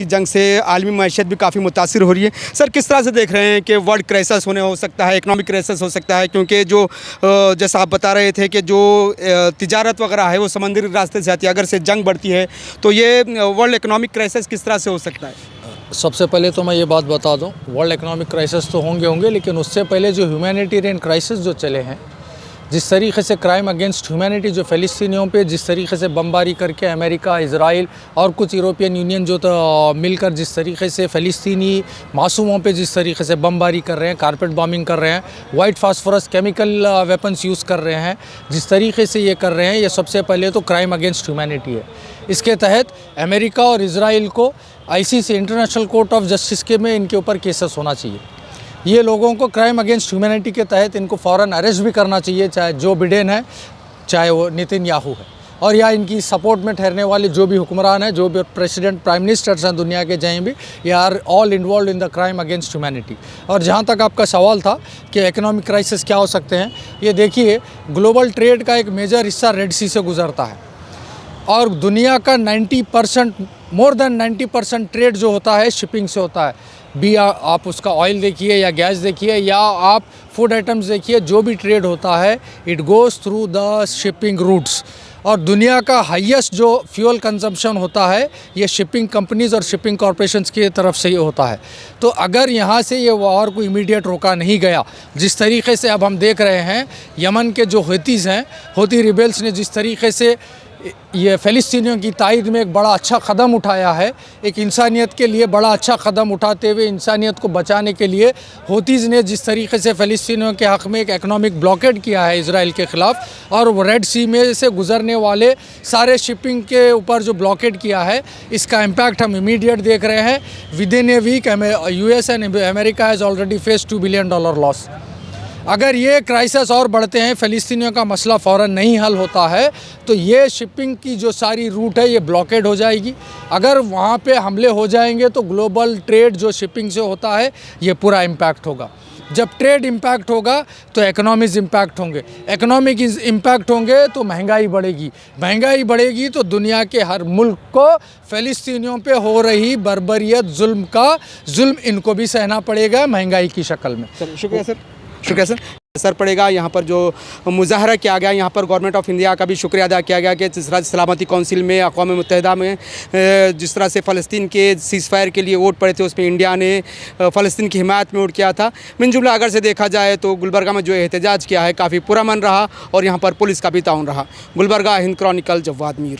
जंग से आलमी मईशत भी काफ़ी मुतासिर हो रही है। सर, किस तरह से देख रहे हैं कि वर्ल्ड क्राइसिस होने हो सकता है, इकोनॉमिक क्राइसिस हो सकता है, क्योंकि जो जैसा आप बता रहे थे कि जो तिजारत वगैरह है वो समंदरी रास्ते से आती है, अगर से जंग बढ़ती है तो ये वर्ल्ड इकोनॉमिक क्राइसिस किस तरह से हो सकता है? सबसे पहले तो मैं ये बात बता दूं, वर्ल्ड इकोनॉमिक क्राइसिस तो होंगे, लेकिन उससे पहले जो ह्यूमैनिटेरियन क्राइसिस जो चले हैं, जिस तरीके से क्राइम अगेंस्ट ह्यूमैनिटी जो फ़लस्तीनियों पे जिस तरीके से बमबारी करके अमेरिका, इजराइल और कुछ यूरोपियन यूनियन जो तो मिलकर जिस तरीके से फ़लस्तीनी मासूमों पे जिस तरीके से बमबारी कर रहे हैं, कारपेट बॉम्बिंग कर रहे हैं, white phosphorus chemical weapons use कर रहे हैं, जिस तरीके से ये कर रहे हैं, ये सबसे पहले तो क्राइम अगेंस्ट ह्यूमैनिटी है। इसके तहत अमेरिका और इजराइल को ICC international court of justice के में इनके ऊपर केसेस होना चाहिए। ये लोगों को क्राइम अगेंस्ट ह्यूमैनिटी के तहत इनको फ़ौरन अरेस्ट भी करना चाहिए, चाहे जो बिडेन है, चाहे वो नेतन्याहू है, और या इनकी सपोर्ट में ठहरने वाले जो भी हुक्मरान हैं, जो भी प्रेसिडेंट, प्राइम मिनिस्टर्स हैं दुनिया के, जहीं भी, ये are all involve in the crime against humanity. और जहाँ तक आपका सवाल था कि इकोनॉमिक क्राइसिस क्या हो सकते हैं, ये देखिए, ग्लोबल ट्रेड का एक मेजर हिस्सा रेड सी से गुजरता है और दुनिया का 90%, मोर देन 90% ट्रेड जो होता है शिपिंग से होता है। भी आप उसका ऑयल देखिए या गैस देखिए या आप फूड आइटम्स देखिए, जो भी ट्रेड होता है it goes through the shipping routes. और दुनिया का हाईएस्ट जो फ्यूल कंजम्पशन होता है ये शिपिंग कंपनीज़ और शिपिंग कॉरपोरेशंस की तरफ से ही होता है। तो अगर यहाँ से ये वॉर को इमीडिएट रोका नहीं गया, जिस तरीके से अब हम देख रहे हैं यमन के जो हूतीज़ हैं, हूती रिबेल्स ने जिस तरीके से ये फ़लस्तीनियों की तायद में एक बड़ा अच्छा कदम उठाया है, एक इंसानियत के लिए बड़ा अच्छा कदम उठाते हुए इंसानियत को बचाने के लिए हूतीज़ ने जिस तरीके से फ़लस्तीनियों के हक़ में एक इकोनॉमिक ब्लॉकेड किया है इजराइल के ख़िलाफ़, और वो रेड सी में से गुज़रने वाले सारे शिपिंग के ऊपर जो ब्लॉकेड किया है, इसका इम्पैक्ट हम इमीडिएट देख रहे हैं। Within a week US and America has already face $2 billion loss. अगर ये क्राइसिस और बढ़ते हैं, फ़लस्तीनियों का मसला फ़ौरन नहीं हल होता है, तो ये शिपिंग की जो सारी रूट है ये ब्लॉकेड हो जाएगी। अगर वहाँ पे हमले हो जाएंगे तो ग्लोबल ट्रेड जो शिपिंग से होता है ये पूरा इम्पैक्ट होगा। जब ट्रेड इम्पैक्ट होगा तो इकोनॉमीज़ इम्पैक्ट होंगे, इकोनॉमिक इम्पैक्ट होंगे तो महंगाई बढ़ेगी, महंगाई बढ़ेगी तो दुनिया के हर मुल्क को फ़लस्तीनियों पे हो रही बर्बरियत, जुल्म इनको भी सहना पड़ेगा महंगाई की शक्ल में। शुक्रिया सर, शुक्रिया सर। असर पड़ेगा। यहाँ पर जो मुज़ाहरा किया गया, यहाँ पर गवर्नमेंट ऑफ इंडिया का भी शुक्रिया अदा किया गया कि जिस तरह सलामती कौंसिल में, अक़वाम मुत्तहिदा में जिस तरह से फ़लस्तीन के सीज़फायर के लिए वोट पड़े थे, उसमें इंडिया ने फ़लस्तीन की हिमायत में वोट किया था। मिन जुमला अगर से देखा जाए तो गुलबर्गा में जो एहतजाज किया है काफ़ी पुरअमन रहा और यहाँ पर पुलिस का भी ताउन रहा। गुलबर्गा, हिंद क्रॉनिकल, जवाद मीर।